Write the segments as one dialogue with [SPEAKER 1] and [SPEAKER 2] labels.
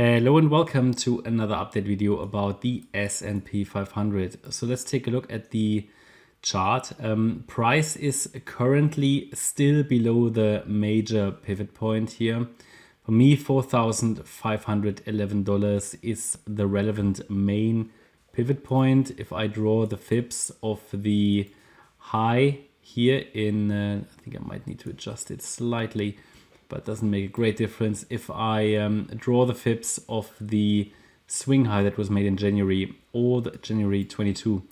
[SPEAKER 1] Hello and welcome to another update video about the S&P 500. So let's take a look at the chart. Price is currently still below the major pivot point here. For me, $4,511 is the relevant main pivot point. If I draw the fibs of the high here in, I think I might need to adjust it slightly, but doesn't make a great difference. If I draw the fibs of the swing high that was made in January, or the January 22,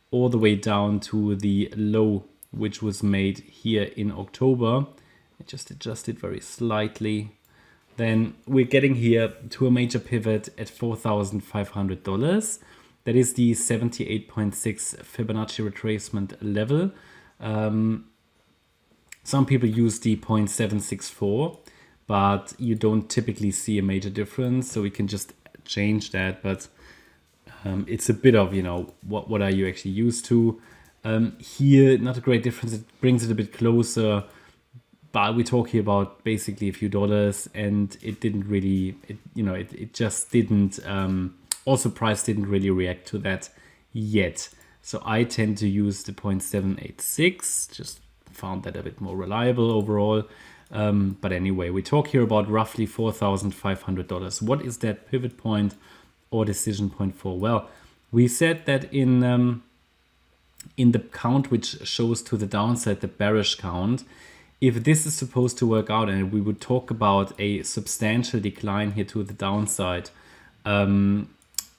[SPEAKER 1] all the way down to the low, which was made here in October, I just adjust it very slightly, then we're getting here to a major pivot at $4,500. That is the 78.6 Fibonacci retracement level. Some people use the 0.764, but you don't typically see a major difference. So we can just change that. But it's a bit of, what are you actually used to? Here, not a great difference. It brings it a bit closer. But we're talking about basically a few dollars, and it didn't really, it just didn't, also price didn't really react to that yet. So I tend to use the 0.786, just found that a bit more reliable overall. But anyway, we talk here about roughly $4,500. What is that pivot point or decision point for? Well, we said that in the count which shows to the downside, the bearish count, if this is supposed to work out and we would talk about a substantial decline here to the downside, then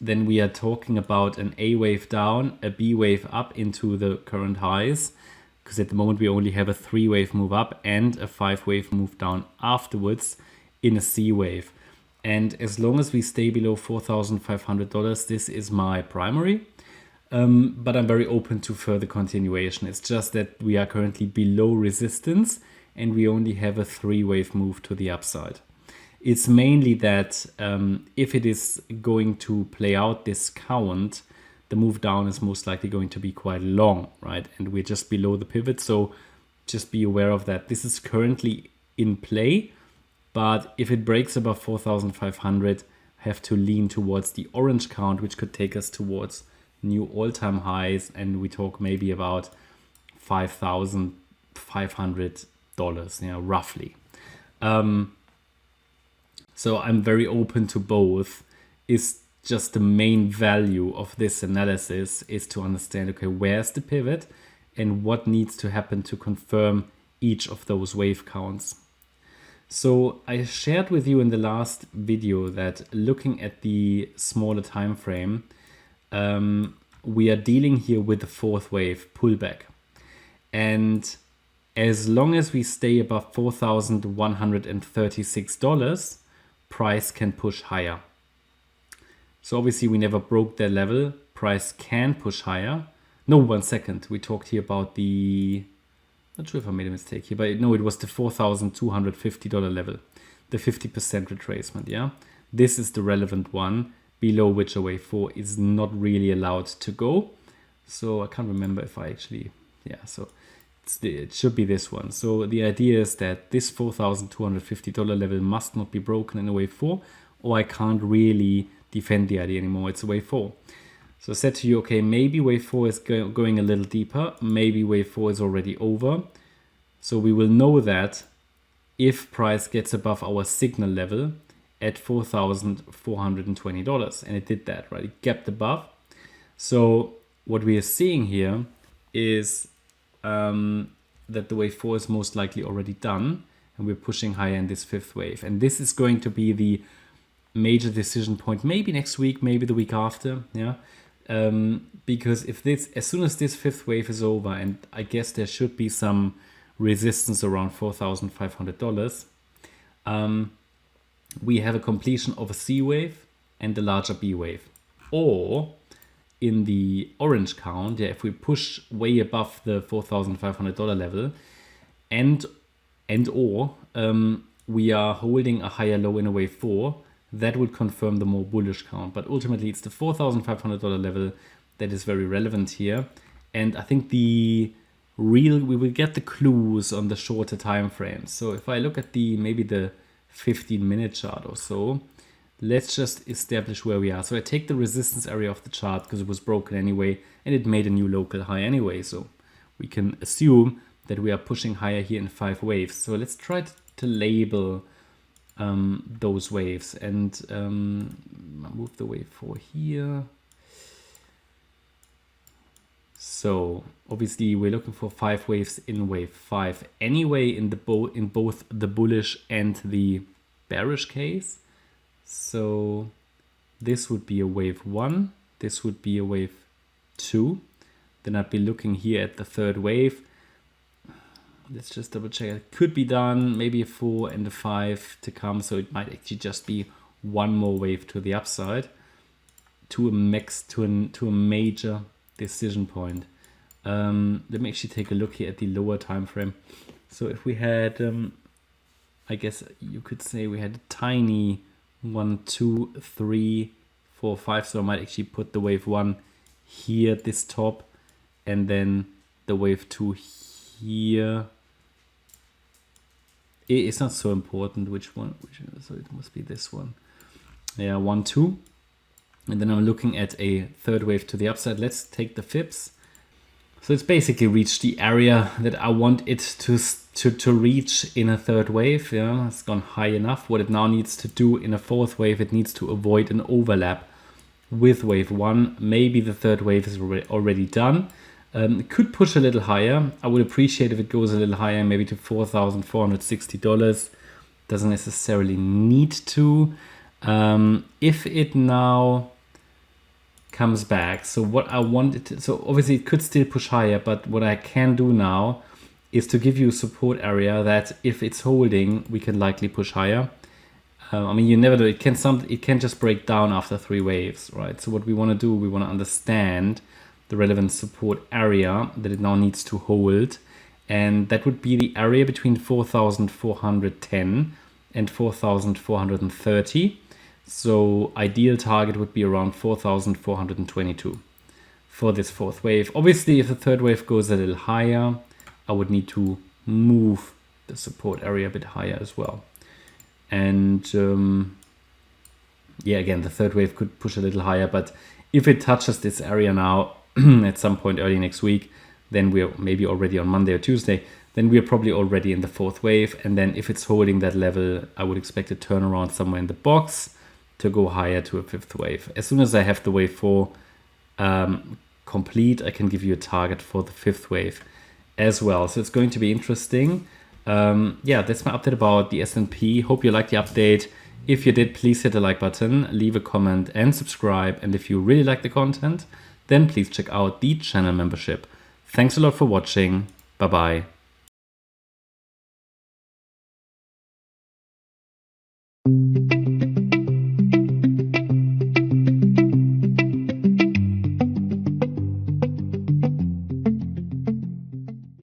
[SPEAKER 1] we are talking about an A wave down, a B wave up into the current highs, because at the moment we only have a 3-wave move up and a 5-wave move down afterwards in a C wave. And as long as we stay below $4,500, this is my primary. But I'm very open to further continuation. It's just that we are currently below resistance and we only have a 3-wave move to the upside. It's mainly that if it is going to play out this count, the move down is most likely going to be quite long, right? And we're just below the pivot, so just be aware of that. This is currently in play, but if it breaks above 4,500, have to lean towards the orange count, which could take us towards new all-time highs, and we talk maybe about $5,500, roughly. So I'm very open to both. Is just the main value of this analysis is to understand, okay, where's the pivot and what needs to happen to confirm each of those wave counts. So I shared with you in the last video that looking at the smaller time frame, we are dealing here with the 4th wave pullback. And as long as we stay above $4,136, price can push higher. So obviously we never broke that level. Price can push higher. No, 1 second. We talked here about the, not sure if I made a mistake here, but no, it was the $4,250 level, the 50% retracement, yeah? This is the relevant one, below which a wave 4 is not really allowed to go. So I can't remember if I actually, yeah, so it should be this one. So the idea is that this $4,250 level must not be broken in a wave 4, or I can't really defend the idea anymore. It's a wave 4. So I said to you, okay, maybe wave 4 is going a little deeper. Maybe wave 4 is already over. So we will know that if price gets above our signal level at $4,420. And it did that, right? It gapped above. So what we are seeing here is that the wave 4 is most likely already done. And we're pushing higher in this 5th wave. And this is going to be the major decision point, maybe next week, maybe the week after, yeah. Because if this, as soon as this 5th wave is over, and I guess there should be some resistance around $4,500, we have a completion of a C wave and a larger B wave. Or in the orange count, yeah, if we push way above the $4,500 level, and we are holding a higher low in a wave 4, that would confirm the more bullish count. But ultimately, it's the $4,500 level that is very relevant here. And I think we will get the clues on the shorter time frames. So if I look at maybe the 15-minute chart or so, let's just establish where we are. So I take the resistance area off the chart because it was broken anyway, and it made a new local high anyway. So we can assume that we are pushing higher here in 5 waves. So let's try to label those waves, and move the wave 4 here. So obviously we're looking for 5 waves in wave 5 anyway, in both the bullish and the bearish case. So this would be a wave 1, this would be a wave 2. Then I'd be looking here at the 3rd wave. Let's just double check. It could be done, maybe a 4 and a 5 to come. So it might actually just be one more wave to the upside, to a major decision point. Let me actually take a look here at the lower time frame. So if we had, I guess you could say we had a tiny 1, 2, 3, 4, 5. So I might actually put the wave 1 here at this top, and then the wave 2 here. It's not so important which one, so it must be this one. Yeah, 1, 2. And then I'm looking at a 3rd wave to the upside. Let's take the Fips. So it's basically reached the area that I want it to reach in a 3rd wave. Yeah, it's gone high enough. What it now needs to do in a 4th wave, it needs to avoid an overlap with wave 1. Maybe the 3rd wave is already done. It could push a little higher. I would appreciate if it goes a little higher, maybe to $4,460. Doesn't necessarily need to. If it now comes back, so what I wanted to, so obviously it could still push higher, but what I can do now is to give you a support area that if it's holding, we can likely push higher. I mean, you never know. It can just break down after 3 waves, right? So what we want to do, we want to understand the relevant support area that it now needs to hold, and that would be the area between 4,410 and 4,430. So ideal target would be around 4,422 for this 4th wave. Obviously, if the 3rd wave goes a little higher, I would need to move the support area a bit higher as well. And yeah, again, the 3rd wave could push a little higher, but if it touches this area now at some point early next week, then we're maybe already on Monday or Tuesday, then we're probably already in the 4th wave. And then if it's holding that level, I would expect a turnaround somewhere in the box to go higher to a 5th wave. As soon as I have the wave 4 complete, I can give you a target for the 5th wave as well. So it's going to be interesting. Yeah, that's my update about the S&P. Hope you liked the update. If you did, please hit the like button, leave a comment and subscribe. And if you really like the content, then please check out the channel membership. Thanks a lot for watching. Bye-bye.